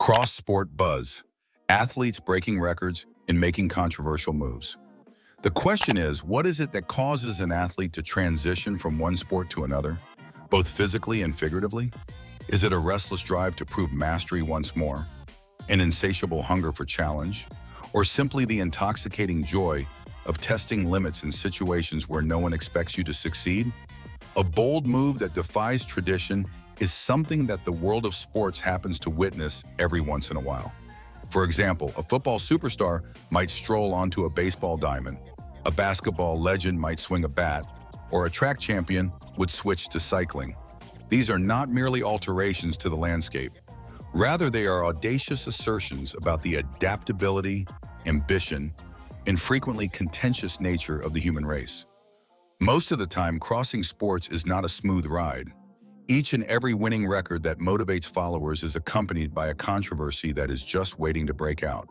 Cross-sport buzz, athletes breaking records and making controversial moves. The question is, what is it that causes an athlete to transition from one sport to another, both physically and figuratively? Is it a restless drive to prove mastery once more, an insatiable hunger for challenge, or simply the intoxicating joy of testing limits in situations where no one expects you to succeed? A bold move that defies tradition is something that the world of sports happens to witness every once in a while. For example, a football superstar might stroll onto a baseball diamond, a basketball legend might swing a bat, or a track champion would switch to cycling. These are not merely alterations to the landscape. Rather, they are audacious assertions about the adaptability, ambition, and frequently contentious nature of the human race. Most of the time, crossing sports is not a smooth ride. Each and every winning record that motivates followers is accompanied by a controversy that is just waiting to break out.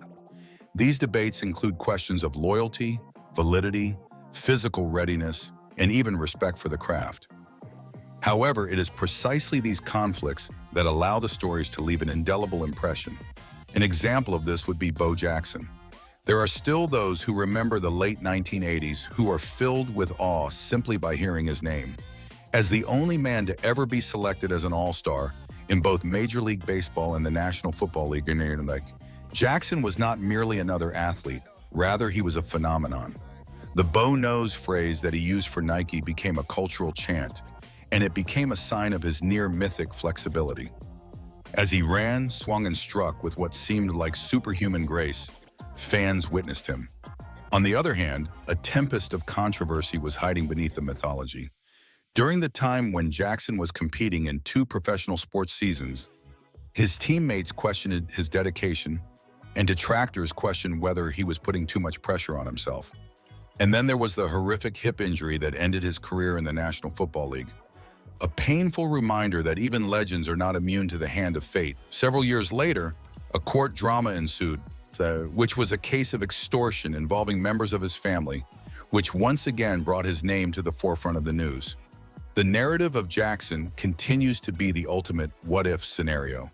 These debates include questions of loyalty, validity, physical readiness, and even respect for the craft. However, it is precisely these conflicts that allow the stories to leave an indelible impression. An example of this would be Bo Jackson. There are still those who remember the late 1980s who are filled with awe simply by hearing his name. As the only man to ever be selected as an all-star in both Major League Baseball and the National Football League, Jackson was not merely another athlete, rather he was a phenomenon. The Bo Knows phrase that he used for Nike became a cultural chant, and it became a sign of his near-mythic flexibility. As he ran, swung, and struck with what seemed like superhuman grace, fans witnessed him. On the other hand, a tempest of controversy was hiding beneath the mythology. During the time when Jackson was competing in 2 professional sports seasons, his teammates questioned his dedication, and detractors questioned whether he was putting too much pressure on himself. And then there was the horrific hip injury that ended his career in the National Football League. A painful reminder that even legends are not immune to the hand of fate. Several years later, a court drama ensued, which was a case of extortion involving members of his family, which once again brought his name to the forefront of the news. The narrative of Jackson continues to be the ultimate what-if scenario.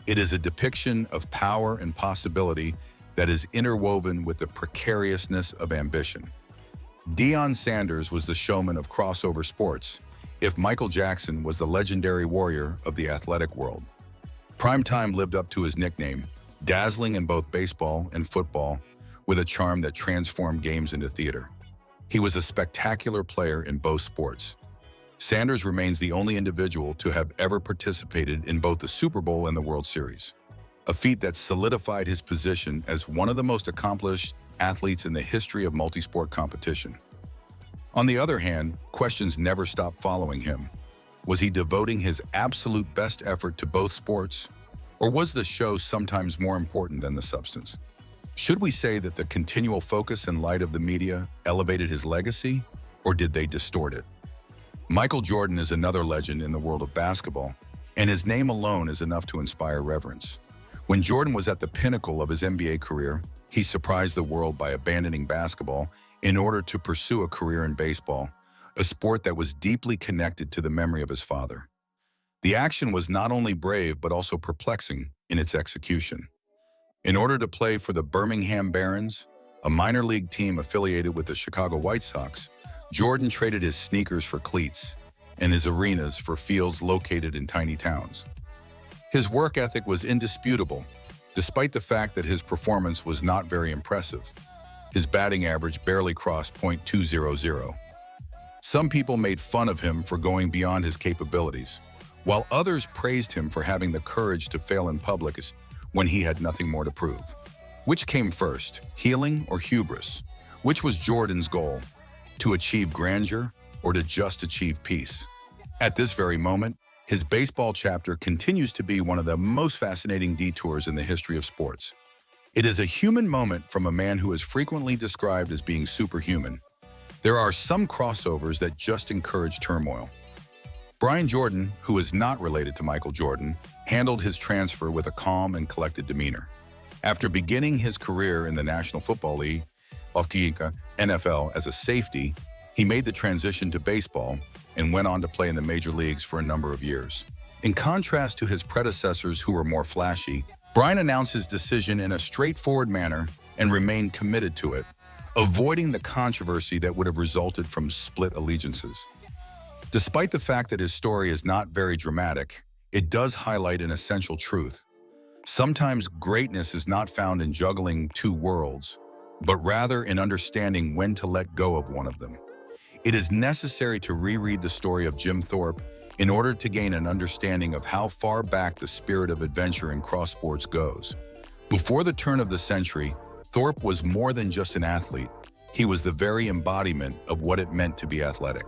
It is a depiction of power and possibility that is interwoven with the precariousness of ambition. Deion Sanders was the showman of crossover sports, if Michael Jackson was the legendary warrior of the athletic world. Primetime lived up to his nickname, dazzling in both baseball and football, with a charm that transformed games into theater. He was a spectacular player in both sports. Sanders remains the only individual to have ever participated in both the Super Bowl and the World Series, a feat that solidified his position as one of the most accomplished athletes in the history of multi-sport competition. On the other hand, questions never stopped following him. Was he devoting his absolute best effort to both sports, or was the show sometimes more important than the substance? Should we say that the continual focus and light of the media elevated his legacy, or did they distort it? Michael Jordan is another legend in the world of basketball, and his name alone is enough to inspire reverence. When Jordan was at the pinnacle of his NBA career, he surprised the world by abandoning basketball in order to pursue a career in baseball, a sport that was deeply connected to the memory of his father. The action was not only brave but also perplexing in its execution. In order to play for the Birmingham Barons, a minor league team affiliated with the Chicago White Sox, Jordan traded his sneakers for cleats and his arenas for fields located in tiny towns. His work ethic was indisputable, despite the fact that his performance was not very impressive. His batting average barely crossed .200. Some people made fun of him for going beyond his capabilities, while others praised him for having the courage to fail in public when he had nothing more to prove. Which came first, healing or hubris? Which was Jordan's goal? To achieve grandeur or to just achieve peace? At this very moment, his baseball chapter continues to be one of the most fascinating detours in the history of sports. It is a human moment from a man who is frequently described as being superhuman. There are some crossovers that just encourage turmoil. Brian Jordan, who is not related to Michael Jordan, handled his transfer with a calm and collected demeanor. After beginning his career in the National Football League, NFL, as a safety, he made the transition to baseball and went on to play in the major leagues for a number of years. In contrast to his predecessors who were more flashy, Bryan announced his decision in a straightforward manner and remained committed to it, avoiding the controversy that would have resulted from split allegiances. Despite the fact that his story is not very dramatic, it does highlight an essential truth. Sometimes greatness is not found in juggling two worlds, but rather in understanding when to let go of one of them. It is necessary to reread the story of Jim Thorpe in order to gain an understanding of how far back the spirit of adventure in cross sports goes. Before the turn of the century, Thorpe was more than just an athlete. He was the very embodiment of what it meant to be athletic.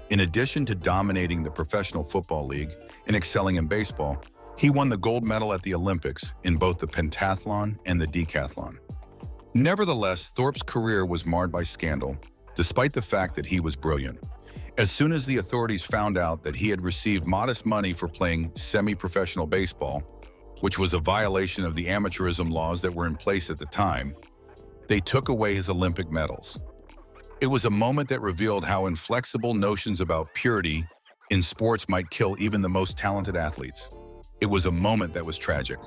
In addition to dominating the Professional Football League and excelling in baseball, he won the gold medal at the Olympics in both the pentathlon and the decathlon. Nevertheless, Thorpe's career was marred by scandal, despite the fact that he was brilliant. As soon as the authorities found out that he had received modest money for playing semi-professional baseball, which was a violation of the amateurism laws that were in place at the time, they took away his Olympic medals. It was a moment that revealed how inflexible notions about purity in sports might kill even the most talented athletes. It was a moment that was tragic.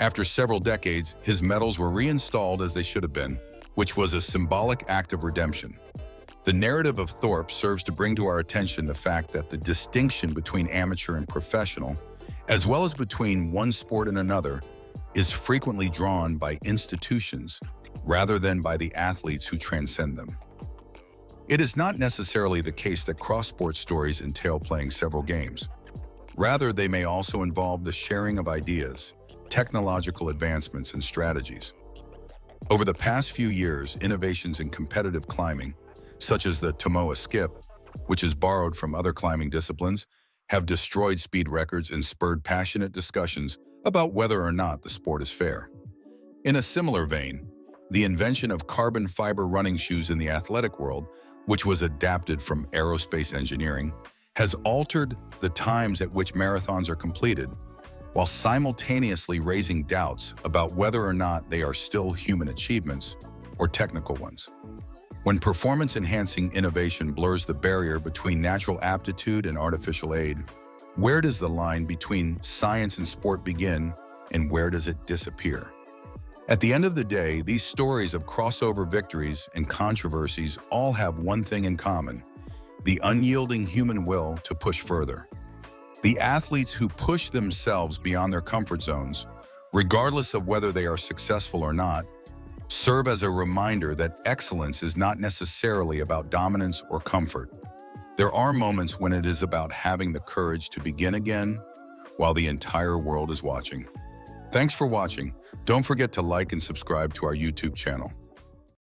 After several decades, his medals were reinstalled as they should have been, which was a symbolic act of redemption. The narrative of Thorpe serves to bring to our attention the fact that the distinction between amateur and professional, as well as between one sport and another, is frequently drawn by institutions rather than by the athletes who transcend them. It is not necessarily the case that cross-sport stories entail playing several games. Rather, they may also involve the sharing of ideas, technological advancements, and strategies. Over the past few years, innovations in competitive climbing, such as the Tomoa skip, which is borrowed from other climbing disciplines, have destroyed speed records and spurred passionate discussions about whether or not the sport is fair. In a similar vein, the invention of carbon fiber running shoes in the athletic world, which was adapted from aerospace engineering, has altered the times at which marathons are completed, while simultaneously raising doubts about whether or not they are still human achievements or technical ones. When performance-enhancing innovation blurs the barrier between natural aptitude and artificial aid, where does the line between science and sport begin, and where does it disappear? At the end of the day, these stories of crossover victories and controversies all have one thing in common: the unyielding human will to push further. The athletes who push themselves beyond their comfort zones, regardless of whether they are successful or not, serve as a reminder that excellence is not necessarily about dominance or comfort. There are moments when it is about having the courage to begin again while the entire world is watching. Thanks for watching. Don't forget to like and subscribe to our YouTube channel.